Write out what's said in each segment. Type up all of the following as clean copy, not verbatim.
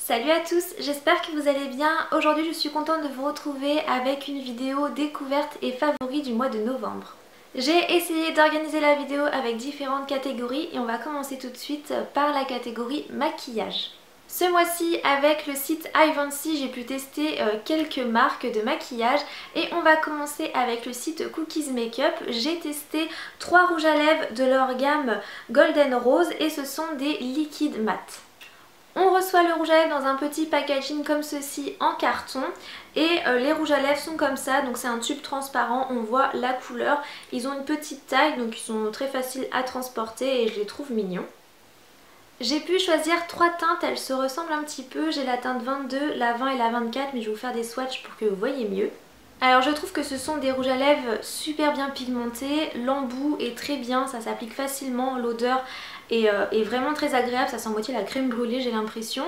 Salut à tous, j'espère que vous allez bien. Aujourd'hui je suis contente de vous retrouver avec une vidéo découverte et favoris du mois de novembre. J'ai essayé d'organiser la vidéo avec différentes catégories et on va commencer tout de suite par la catégorie maquillage. Ce mois-ci avec le site Ivancy j'ai pu tester quelques marques de maquillage et on va commencer avec le site Cookies Makeup. J'ai testé 3 rouges à lèvres de leur gamme Golden Rose et ce sont des liquides mat. On reçoit le rouge à lèvres dans un petit packaging comme ceci en carton et les rouges à lèvres sont comme ça, donc c'est un tube transparent, on voit la couleur. Ils ont une petite taille donc ils sont très faciles à transporter et je les trouve mignons. J'ai pu choisir 3 teintes, elles se ressemblent un petit peu, j'ai la teinte 22, la 20 et la 24 mais je vais vous faire des swatchs pour que vous voyez mieux. Alors je trouve que ce sont des rouges à lèvres super bien pigmentés, l'embout est très bien, ça s'applique facilement, l'odeur est vraiment très agréable, ça sent moitié la crème brûlée j'ai l'impression.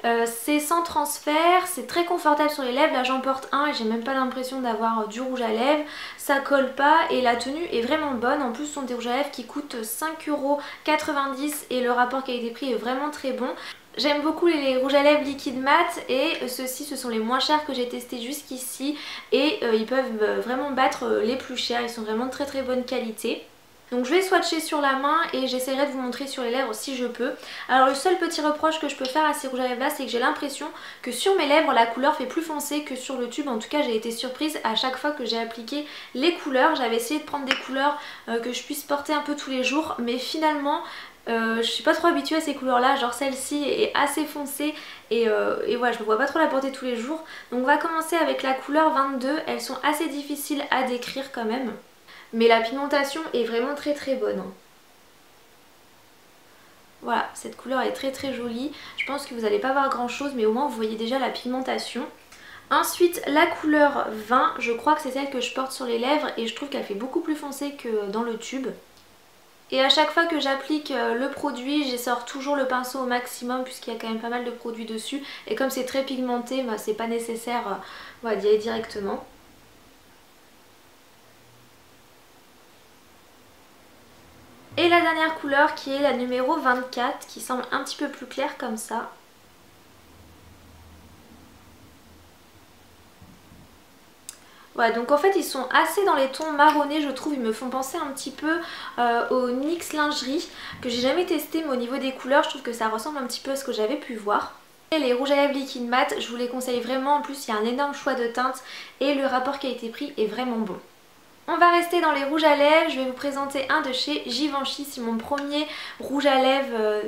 C'est sans transfert, c'est très confortable sur les lèvres, là j'en porte un et j'ai même pas l'impression d'avoir du rouge à lèvres, ça colle pas et la tenue est vraiment bonne, en plus ce sont des rouges à lèvres qui coûtent 5,90 € et le rapport qualité-prix est vraiment très bon. J'aime beaucoup les rouges à lèvres liquide mat et ceux-ci ce sont les moins chers que j'ai testés jusqu'ici et ils peuvent vraiment battre les plus chers, ils sont vraiment de très très bonne qualité. Donc je vais swatcher sur la main et j'essaierai de vous montrer sur les lèvres si je peux. Alors le seul petit reproche que je peux faire à ces rouges à lèvres là, c'est que j'ai l'impression que sur mes lèvres la couleur fait plus foncé que sur le tube. En tout cas j'ai été surprise à chaque fois que j'ai appliqué les couleurs. J'avais essayé de prendre des couleurs que je puisse porter un peu tous les jours, mais finalement je suis pas trop habituée à ces couleurs là, genre celle-ci est assez foncée et voilà, je ne vois pas trop la porter tous les jours. Donc on va commencer avec la couleur 22, elles sont assez difficiles à décrire quand même. Mais la pigmentation est vraiment très très bonne. Voilà, cette couleur est très très jolie. Je pense que vous n'allez pas voir grand chose mais au moins vous voyez déjà la pigmentation. Ensuite la couleur 20, je crois que c'est celle que je porte sur les lèvres et je trouve qu'elle fait beaucoup plus foncé que dans le tube. Et à chaque fois que j'applique le produit, j'essore toujours le pinceau au maximum puisqu'il y a quand même pas mal de produits dessus. Et comme c'est très pigmenté, bah, c'est pas nécessaire voilà, d'y aller directement. Et la dernière couleur qui est la numéro 24 qui semble un petit peu plus claire comme ça. Voilà, donc en fait ils sont assez dans les tons marronnés je trouve, ils me font penser un petit peu au NYX lingerie que j'ai jamais testé mais au niveau des couleurs je trouve que ça ressemble un petit peu à ce que j'avais pu voir. Et les rouges à lèvres liquide mat, je vous les conseille vraiment, en plus il y a un énorme choix de teintes et le rapport qualité-prix est vraiment bon. On va rester dans les rouges à lèvres, je vais vous présenter un de chez Givenchy, c'est mon premier rouge à lèvres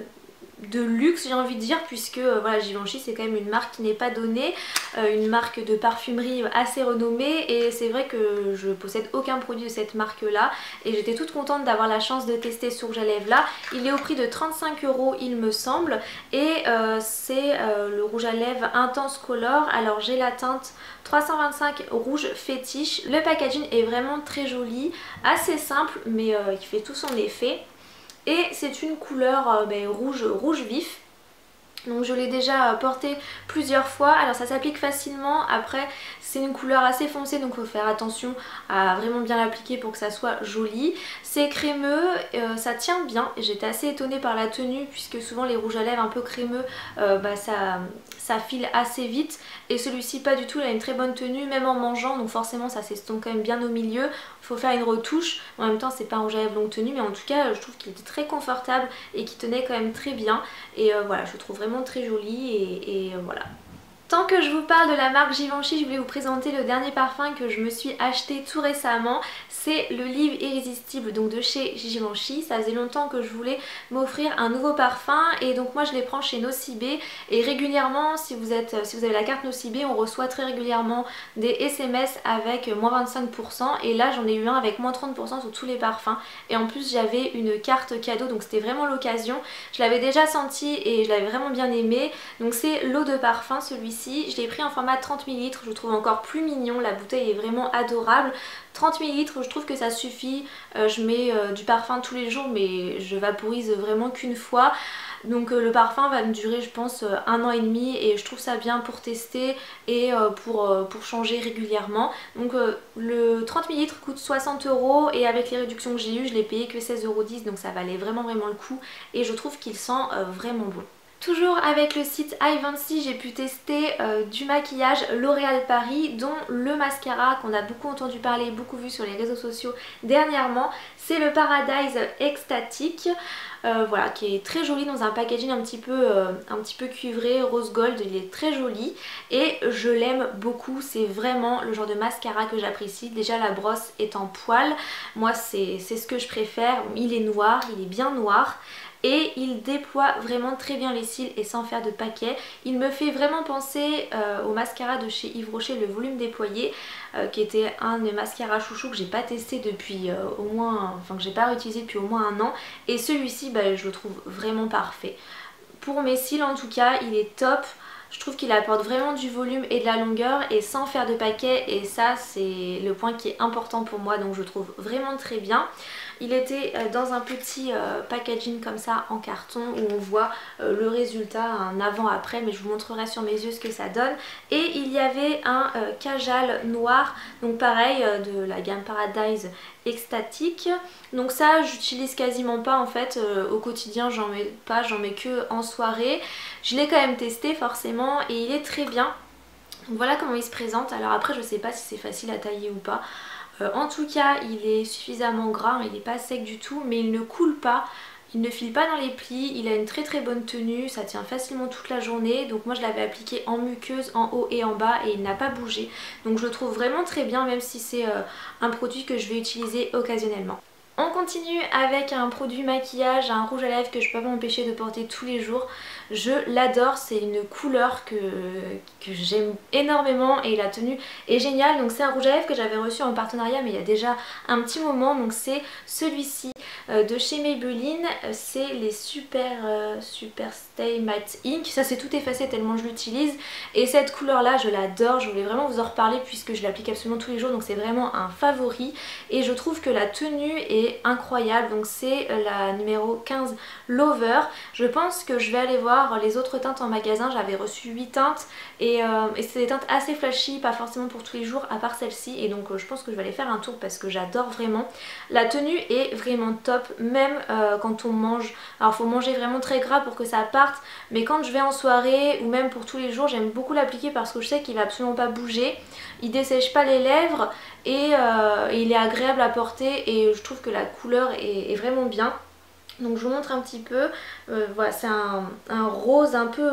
de luxe j'ai envie de dire puisque voilà, Givenchy c'est quand même une marque qui n'est pas donnée, une marque de parfumerie assez renommée et c'est vrai que je possède aucun produit de cette marque là et j'étais toute contente d'avoir la chance de tester ce rouge à lèvres là. Il est au prix de 35 € il me semble et c'est le rouge à lèvres Intense Color. Alors j'ai la teinte 325 rouge fétiche, le packaging est vraiment très joli, assez simple mais qui fait tout son effet. Et c'est une couleur rouge vif. Donc je l'ai déjà porté plusieurs fois, alors ça s'applique facilement, après c'est une couleur assez foncée donc il faut faire attention à vraiment bien l'appliquer pour que ça soit joli. C'est crémeux, ça tient bien, j'étais assez étonnée par la tenue puisque souvent les rouges à lèvres un peu crémeux ça file assez vite et celui-ci pas du tout, il a une très bonne tenue même en mangeant donc forcément ça s'estompe quand même bien au milieu. Il faut faire une retouche, en même temps c'est pas un rouge à lèvres longue tenue mais en tout cas je trouve qu'il était très confortable et qu'il tenait quand même très bien et voilà je le trouve vraiment très joli et voilà. Tant que je vous parle de la marque Givenchy, je voulais vous présenter le dernier parfum que je me suis acheté tout récemment. C'est le Live Irrésistible donc de chez Givenchy. Ça faisait longtemps que je voulais m'offrir un nouveau parfum et donc moi je les prends chez Nocibé et régulièrement si vous avez la carte Nocibé on reçoit très régulièrement des SMS avec moins 25% et là j'en ai eu un avec moins 30% sur tous les parfums et en plus j'avais une carte cadeau donc c'était vraiment l'occasion. Je l'avais déjà senti et je l'avais vraiment bien aimé. Donc c'est l'eau de parfum celui-ci. Je l'ai pris en format 30 ml, je le trouve encore plus mignon, la bouteille est vraiment adorable. 30 ml, je trouve que ça suffit, je mets du parfum tous les jours mais je vaporise vraiment qu'une fois. Donc le parfum va me durer je pense 1 an et demi et je trouve ça bien pour tester et pour changer régulièrement. Donc le 30 ml coûte 60 € et avec les réductions que j'ai eues je l'ai payé que 16,10 € donc ça valait vraiment le coup et je trouve qu'il sent vraiment bon. Toujours avec le site Ivancy, j'ai pu tester du maquillage L'Oréal Paris, dont le mascara qu'on a beaucoup entendu parler, beaucoup vu sur les réseaux sociaux dernièrement. C'est le Paradise Ecstatic, voilà, qui est très joli dans un packaging un petit peu cuivré, rose gold, il est très joli et je l'aime beaucoup. C'est vraiment le genre de mascara que j'apprécie. Déjà la brosse est en poil, moi c'est ce que je préfère. Il est noir, il est bien noir. Et il déploie vraiment très bien les cils et sans faire de paquet. Il me fait vraiment penser au mascara de chez Yves Rocher, le volume déployé, qui était un des mascaras chouchou que j'ai pas testé depuis que j'ai pas réutilisé depuis au moins un an. Et celui-ci, je le trouve vraiment parfait. Pour mes cils en tout cas, il est top. Je trouve qu'il apporte vraiment du volume et de la longueur et sans faire de paquet, et ça c'est le point qui est important pour moi, donc je trouve vraiment très bien. Il était dans un petit packaging comme ça en carton où on voit le résultat, un avant-après, mais je vous montrerai sur mes yeux ce que ça donne. Et il y avait un kajal noir, donc pareil de la gamme Paradise Ecstatic. Donc ça j'utilise quasiment pas en fait au quotidien, j'en mets pas, j'en mets que en soirée. Je l'ai quand même testé forcément et il est très bien. Donc voilà comment il se présente. Alors après je sais pas si c'est facile à tailler ou pas. En tout cas il est suffisamment gras, il n'est pas sec du tout, mais il ne coule pas, il ne file pas dans les plis, il a une très très bonne tenue, ça tient facilement toute la journée. Donc moi je l'avais appliqué en muqueuse en haut et en bas et il n'a pas bougé. Donc je le trouve vraiment très bien, même si c'est un produit que je vais utiliser occasionnellement. On continue avec un produit maquillage, un rouge à lèvres que je peux pas m'empêcher de porter tous les jours. Je l'adore, c'est une couleur que j'aime énormément et la tenue est géniale. Donc c'est un rouge à lèvres que j'avais reçu en partenariat mais il y a déjà un petit moment. Donc c'est celui-ci de chez Maybelline, c'est les Super Stay Matte Ink. Ça c'est tout effacé tellement je l'utilise. Et cette couleur là je l'adore, je voulais vraiment vous en reparler puisque je l'applique absolument tous les jours. Donc c'est vraiment un favori et je trouve que la tenue est incroyable. Donc c'est la numéro 15 Lover. Je pense que je vais aller voir les autres teintes en magasin. J'avais reçu 8 teintes et c'est des teintes assez flashy, pas forcément pour tous les jours à part celle-ci, et donc je pense que je vais aller faire un tour parce que j'adore vraiment. La tenue est vraiment top, même quand on mange. Alors faut manger vraiment très gras pour que ça parte, mais quand je vais en soirée ou même pour tous les jours, j'aime beaucoup l'appliquer parce que je sais qu'il va absolument pas bouger, il dessèche pas les lèvres et il est agréable à porter et je trouve que la couleur est vraiment bien. Donc je vous montre un petit peu, voilà, c'est un rose un peu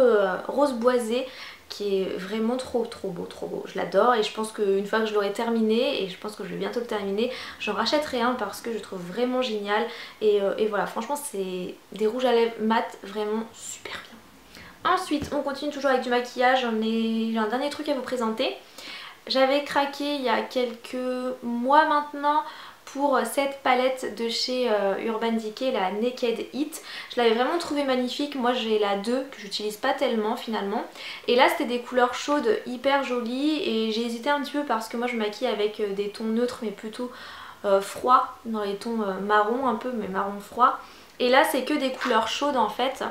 rose boisé qui est vraiment trop beau, je l'adore. Et je pense qu'une fois que je l'aurai terminé, et je pense que je vais bientôt le terminer, j'en rachèterai un parce que je le trouve vraiment génial. Et voilà, franchement c'est des rouges à lèvres mat vraiment super bien. Ensuite on continue toujours avec du maquillage, j'ai un dernier truc à vous présenter. J'avais craqué il y a quelques mois maintenant pour cette palette de chez Urban Decay, la Naked Heat. Je l'avais vraiment trouvée magnifique. Moi j'ai la 2 que j'utilise pas tellement finalement. Et là c'était des couleurs chaudes hyper jolies et j'ai hésité un petit peu parce que moi je maquille avec des tons neutres mais plutôt froids, dans les tons marron un peu mais marron froid. Et là c'est que des couleurs chaudes en fait.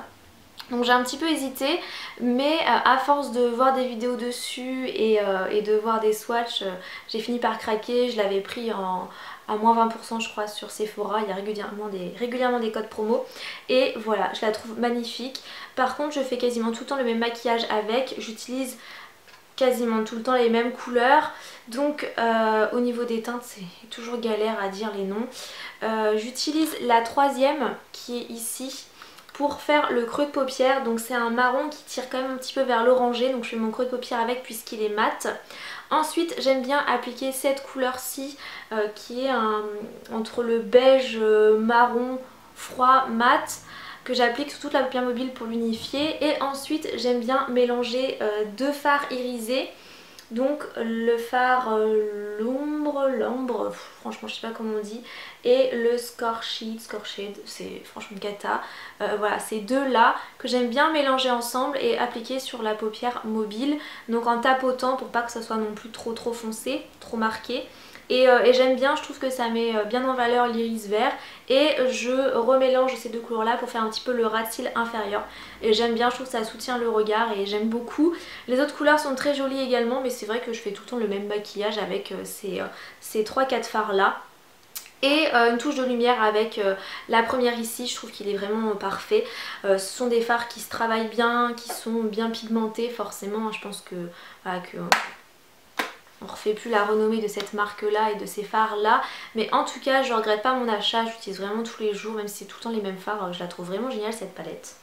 Donc j'ai un petit peu hésité, mais à force de voir des vidéos dessus et de voir des swatchs, j'ai fini par craquer. Je l'avais pris à moins 20% je crois sur Sephora, il y a régulièrement des codes promo. Et voilà, je la trouve magnifique. Par contre je fais quasiment tout le temps le même maquillage avec, j'utilise quasiment tout le temps les mêmes couleurs. Donc au niveau des teintes c'est toujours galère à dire les noms. J'utilise la 3e qui est ici pour faire le creux de paupière. Donc c'est un marron qui tire quand même un petit peu vers l'orangé, donc je fais mon creux de paupière avec puisqu'il est mat. Ensuite j'aime bien appliquer cette couleur-ci qui est entre le beige marron froid mat, que j'applique sur toute la paupière mobile pour l'unifier. Et ensuite j'aime bien mélanger deux fards irisés. Donc le fard l'ombre, franchement je sais pas comment on dit, et le Scorched, c'est franchement cata. Voilà, ces deux là que j'aime bien mélanger ensemble et appliquer sur la paupière mobile, donc en tapotant pour pas que ça soit non plus trop foncé, trop marqué. Et j'aime bien, je trouve que ça met bien en valeur l'iris vert. Et je remélange ces deux couleurs là pour faire un petit peu le ras de cils inférieur. Et j'aime bien, je trouve que ça soutient le regard et j'aime beaucoup. Les autres couleurs sont très jolies également, mais c'est vrai que je fais tout le temps le même maquillage avec ces 3-4 fards là. Et une touche de lumière avec la première ici, je trouve qu'il est vraiment parfait. Ce sont des fards qui se travaillent bien, qui sont bien pigmentés forcément. Je pense que, voilà, on refait plus la renommée de cette marque là et de ces fards là, mais en tout cas je regrette pas mon achat, j'utilise vraiment tous les jours, même si c'est tout le temps les mêmes fards, je la trouve vraiment géniale cette palette.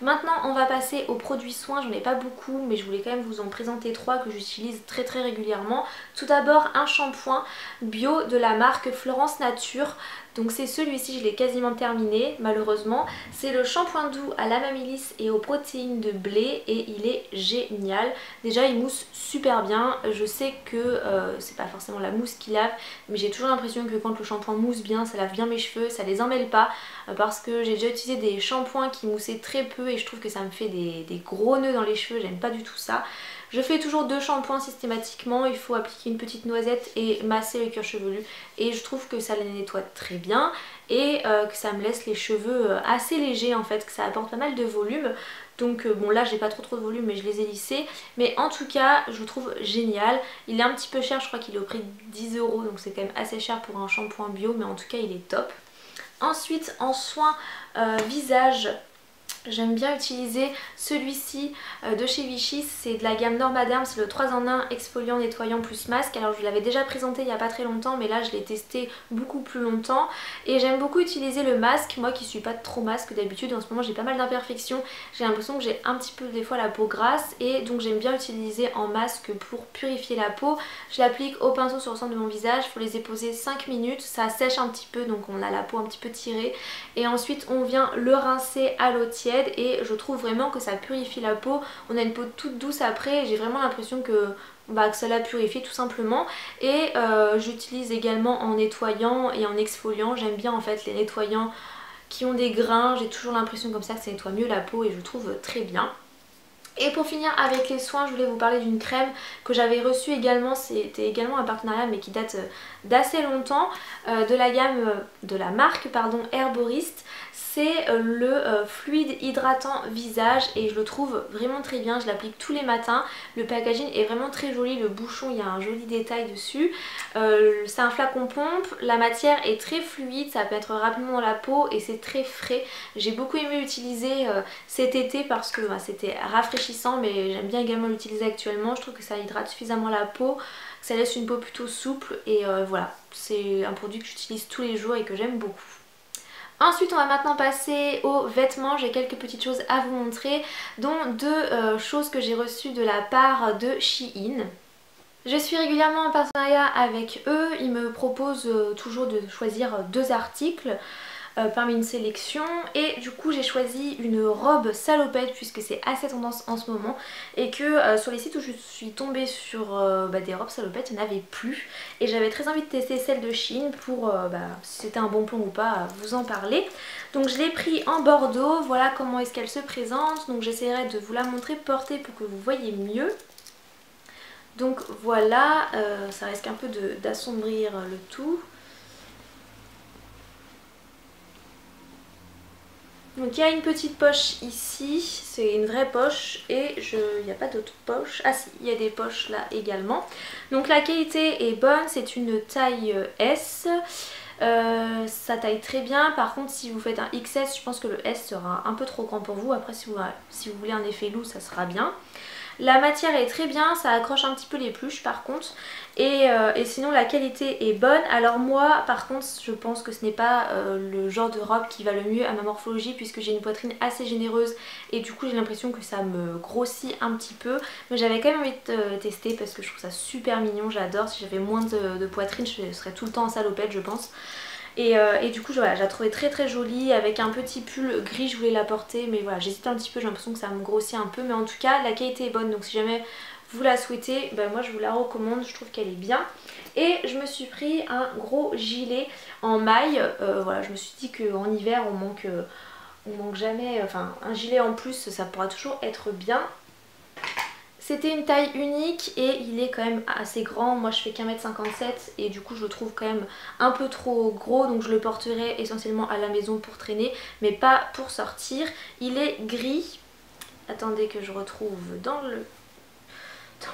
Maintenant on va passer aux produits soins, j'en ai pas beaucoup mais je voulais quand même vous en présenter 3 que j'utilise très régulièrement. Tout d'abord un shampoing bio de la marque Florence Nature. Donc c'est celui-ci, je l'ai quasiment terminé malheureusement. C'est le shampoing doux à l'amamélis et aux protéines de blé et il est génial. Déjà il mousse super bien, je sais que c'est pas forcément la mousse qui lave, mais j'ai toujours l'impression que quand le shampoing mousse bien, ça lave bien mes cheveux, ça les emmêle pas, parce que j'ai déjà utilisé des shampoings qui moussaient très peu et je trouve que ça me fait des gros nœuds dans les cheveux, j'aime pas du tout ça. Je fais toujours 2 shampoings systématiquement, il faut appliquer une petite noisette et masser le cuir chevelu et je trouve que ça les nettoie très bien et que ça me laisse les cheveux assez légers en fait, que ça apporte pas mal de volume. Donc bon là j'ai pas trop de volume mais je les ai lissés, mais en tout cas je le trouve génial. Il est un petit peu cher, je crois qu'il est au prix de 10 € donc c'est quand même assez cher pour un shampoing bio, mais en tout cas il est top. Ensuite en soins visage, j'aime bien utiliser celui-ci de chez Vichy, c'est de la gamme Normaderm, c'est le 3 en 1 exfoliant, nettoyant plus masque. Alors je l'avais déjà présenté il n'y a pas très longtemps mais là je l'ai testé beaucoup plus longtemps et j'aime beaucoup utiliser le masque, moi qui suis pas trop masque d'habitude, en ce moment j'ai pas mal d'imperfections, j'ai l'impression que j'ai un petit peu des fois la peau grasse et donc j'aime bien utiliser en masque pour purifier la peau. Je l'applique au pinceau sur l'ensemble de mon visage, il faut les déposer 5 minutes, ça sèche un petit peu donc on a la peau un petit peu tirée et ensuite on vient le rincer à l'eau tiède et je trouve vraiment que ça purifie la peau. On a une peau toute douce après et j'ai vraiment l'impression que ça la purifie tout simplement. Et j'utilise également en nettoyant et en exfoliant, j'aime bien en fait les nettoyants qui ont des grains, j'ai toujours l'impression comme ça que ça nettoie mieux la peau et je trouve très bien. Et pour finir avec les soins, je voulais vous parler d'une crème que j'avais reçue également, c'était également un partenariat mais qui date d'assez longtemps, de la gamme, de la marque pardon, Herborist. C'est le fluide hydratant visage et je le trouve vraiment très bien, je l'applique tous les matins. Le packaging est vraiment très joli, le bouchon il y a un joli détail dessus. C'est un flacon pompe, la matière est très fluide, ça pénètre rapidement dans la peau et c'est très frais. J'ai beaucoup aimé l'utiliser cet été parce que c'était rafraîchissant, mais j'aime bien également l'utiliser actuellement. Je trouve que ça hydrate suffisamment la peau, que ça laisse une peau plutôt souple et voilà, c'est un produit que j'utilise tous les jours et que j'aime beaucoup. Ensuite on va maintenant passer aux vêtements, j'ai quelques petites choses à vous montrer, dont 2 choses que j'ai reçues de la part de Shein. Je suis régulièrement en partenariat avec eux, ils me proposent toujours de choisir 2 articles parmi une sélection et du coup j'ai choisi une robe salopette puisque c'est assez tendance en ce moment et que sur les sites où je suis tombée sur des robes salopettes il n'y en avait plus et j'avais très envie de tester celle de Shein pour si c'était un bon plan ou pas vous en parler. Donc je l'ai pris en bordeaux, voilà comment est-ce qu'elle se présente, donc j'essaierai de vous la montrer portée pour que vous voyez mieux. Donc voilà, ça risque un peu d'assombrir le tout. Donc il y a une petite poche ici, c'est une vraie poche et il n'y a pas d'autre poche. Ah si, il y a des poches là également. Donc la qualité est bonne, c'est une taille S. Ça taille très bien, par contre si vous faites un XS je pense que le S sera un peu trop grand pour vous. Après si vous voulez un effet loup ça sera bien. La matière est très bien, ça accroche un petit peu les pluches par contre et sinon la qualité est bonne. Alors moi par contre je pense que ce n'est pas le genre de robe qui va le mieux à ma morphologie puisque j'ai une poitrine assez généreuse et du coup j'ai l'impression que ça me grossit un petit peu, mais j'avais quand même envie de tester parce que je trouve ça super mignon, j'adore. Si j'avais moins de poitrine je serais tout le temps en salopette je pense. Et du coup voilà, je la trouvais très jolie avec un petit pull gris, je voulais la porter mais voilà j'hésitais un petit peu, j'ai l'impression que ça me grossit un peu, mais en tout cas la qualité est bonne donc si jamais vous la souhaitez moi je vous la recommande, je trouve qu'elle est bien. Et je me suis pris un gros gilet en maille, voilà je me suis dit qu'en hiver on manque jamais, enfin un gilet en plus ça pourra toujours être bien. C'était une taille unique et il est quand même assez grand, moi je fais qu'1,57 m et du coup je le trouve quand même un peu trop gros, donc je le porterai essentiellement à la maison pour traîner mais pas pour sortir. Il est gris, attendez que je retrouve dans le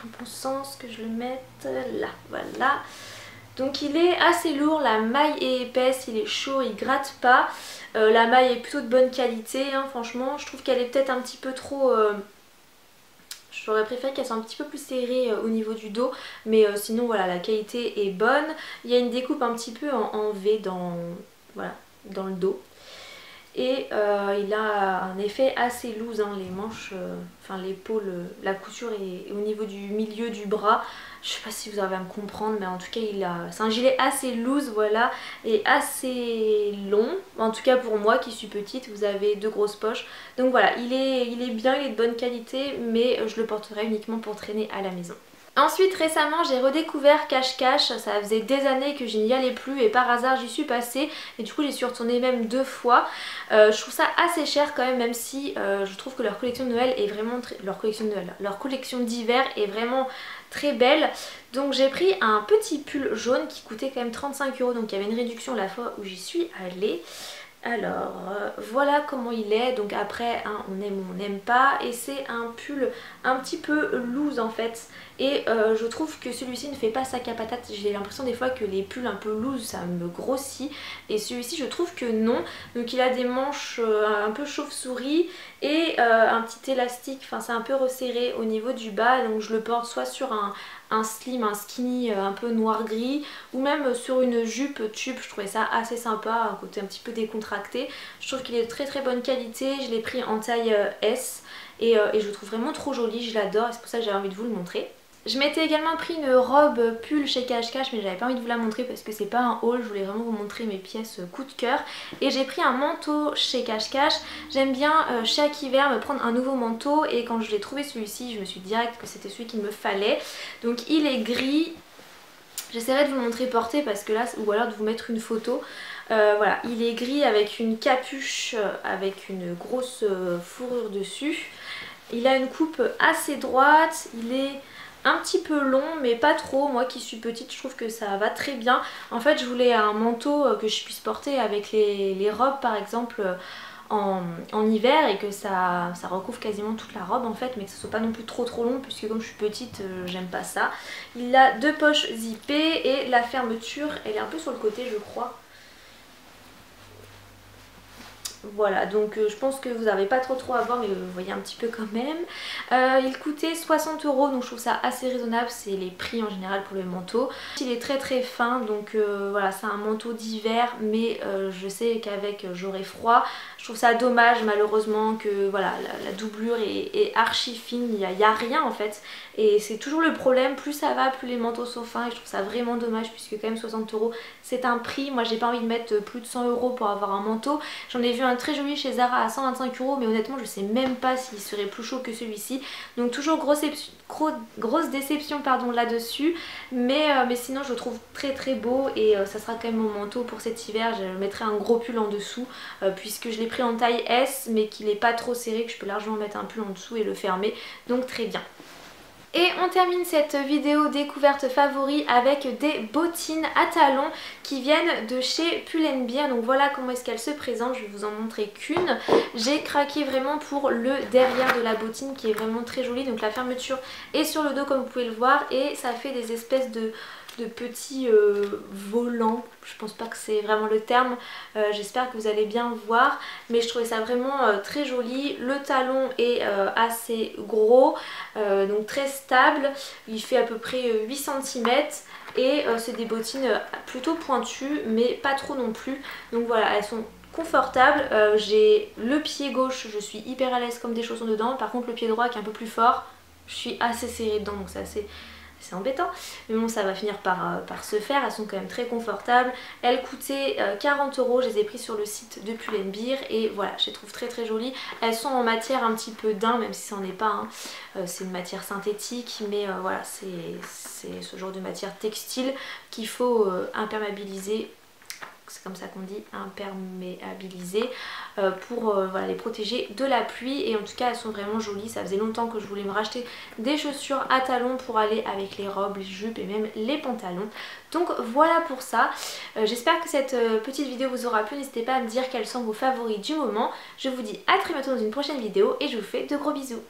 bon sens, que je le mette là, voilà. Donc il est assez lourd, la maille est épaisse, il est chaud, il gratte pas. La maille est plutôt de bonne qualité, hein, franchement. Je trouve qu'elle est peut-être un petit peu trop... J'aurais préféré qu'elle soit un petit peu plus serrée au niveau du dos, mais sinon voilà, la qualité est bonne. Il y a une découpe un petit peu en V dans, voilà, dans le dos. Et il a un effet assez loose, hein, les manches, enfin l'épaule, la couture est au niveau du milieu du bras. Je sais pas si vous arrivez à me comprendre, mais en tout cas c'est un gilet assez loose, voilà, et assez long. En tout cas pour moi qui suis petite, vous avez 2 grosses poches. Donc voilà, il est bien, il est de bonne qualité, mais je le porterai uniquement pour traîner à la maison. Ensuite récemment j'ai redécouvert Cache-Cache, ça faisait des années que je n'y allais plus et par hasard j'y suis passée et du coup j'y suis retournée même 2 fois. Je trouve ça assez cher quand même, même si je trouve que leur collection de Noël est vraiment leur collection d'hiver est vraiment très belle. Donc j'ai pris un petit pull jaune qui coûtait quand même 35 €, donc il y avait une réduction la fois où j'y suis allée. Alors voilà comment il est, donc après hein, on aime ou on n'aime pas, et c'est un pull un petit peu loose en fait, et je trouve que celui-ci ne fait pas sac à patate. J'ai l'impression des fois que les pulls un peu loose ça me grossit, et celui-ci je trouve que non. Donc il a des manches un peu chauve-souris et un petit élastique, enfin c'est un peu resserré au niveau du bas, donc je le porte soit sur un slim, un skinny un peu noir-gris, ou même sur une jupe tube. Je trouvais ça assez sympa, un côté un petit peu décontracté. Je trouve qu'il est de très très bonne qualité, je l'ai pris en taille S et je le trouve vraiment trop joli, je l'adore et c'est pour ça que j'avais envie de vous le montrer. Je m'étais également pris une robe pull chez Cache-Cache, mais j'avais pas envie de vous la montrer parce que c'est pas un haul, je voulais vraiment vous montrer mes pièces coup de cœur. Et j'ai pris un manteau chez Cache-Cache. J'aime bien chaque hiver me prendre un nouveau manteau, et quand je l'ai trouvé celui-ci je me suis dit direct que c'était celui qu'il me fallait. Donc il est gris, j'essaierai de vous le montrer porté parce que là, ou alors de vous mettre une photo. Voilà, il est gris avec une capuche avec une grosse fourrure dessus. Il a une coupe assez droite, il est un petit peu long mais pas trop. Moi qui suis petite je trouve que ça va très bien. En fait je voulais un manteau que je puisse porter avec les robes par exemple en hiver, et que ça recouvre quasiment toute la robe en fait, mais que ce soit pas non plus trop long, puisque comme je suis petite j'aime pas ça. Il a 2 poches zippées et la fermeture elle est un peu sur le côté je crois. Voilà, donc je pense que vous n'avez pas trop à voir, mais vous voyez un petit peu quand même. Il coûtait 60 €, donc je trouve ça assez raisonnable, c'est les prix en général pour le manteau. Il est très très fin, donc voilà, c'est un manteau d'hiver, mais je sais qu'avec j'aurai froid. Je trouve ça dommage malheureusement que voilà, la doublure est archi fine, il n'y a rien en fait. Et c'est toujours le problème, plus ça va, plus les manteaux sont fins, et je trouve ça vraiment dommage, puisque quand même 60 € c'est un prix. Moi j'ai pas envie de mettre plus de 100 € pour avoir un manteau. J'en ai vu un très joli chez Zara à 125 €, mais honnêtement je sais même pas s'il serait plus chaud que celui-ci. Donc toujours grosse déception pardon là-dessus, mais sinon je le trouve très très beau, et ça sera quand même mon manteau pour cet hiver. Je mettrai un gros pull en dessous puisque je l'ai pris en taille S, mais qu'il n'est pas trop serré, que je peux largement mettre un pull en dessous et le fermer, donc très bien. Et on termine cette vidéo découverte favori avec des bottines à talons qui viennent de chez Pull&Bear. Donc voilà comment est-ce qu'elles se présentent, je vais vous en montrer qu'une. J'ai craqué vraiment pour le derrière de la bottine qui est vraiment très joli. Donc la fermeture est sur le dos comme vous pouvez le voir, et ça fait des espèces de petits volants. Je pense pas que c'est vraiment le terme, j'espère que vous allez bien voir, mais je trouvais ça vraiment très joli. Le talon est assez gros, donc très stable, il fait à peu près 8 cm, et c'est des bottines plutôt pointues mais pas trop non plus. Donc voilà, elles sont confortables. J'ai le pied gauche, je suis hyper à l'aise comme des chaussons dedans, par contre le pied droit qui est un peu plus fort, je suis assez serrée dedans, donc c'est embêtant, mais bon ça va finir par se faire. Elles sont quand même très confortables. Elles coûtaient 40 €, je les ai prises sur le site de Pull&Bear, et voilà, je les trouve très très jolies. Elles sont en matière un petit peu daim, même si ça n'en est pas, hein. C'est une matière synthétique, mais voilà, c'est ce genre de matière textile qu'il faut imperméabiliser. C'est comme ça qu'on dit, imperméabiliser, pour voilà, les protéger de la pluie. Et en tout cas elles sont vraiment jolies. Ça faisait longtemps que je voulais me racheter des chaussures à talons pour aller avec les robes, les jupes et même les pantalons. Donc voilà pour ça. J'espère que cette petite vidéo vous aura plu. N'hésitez pas à me dire quels sont vos favoris du moment. Je vous dis à très bientôt dans une prochaine vidéo, et je vous fais de gros bisous.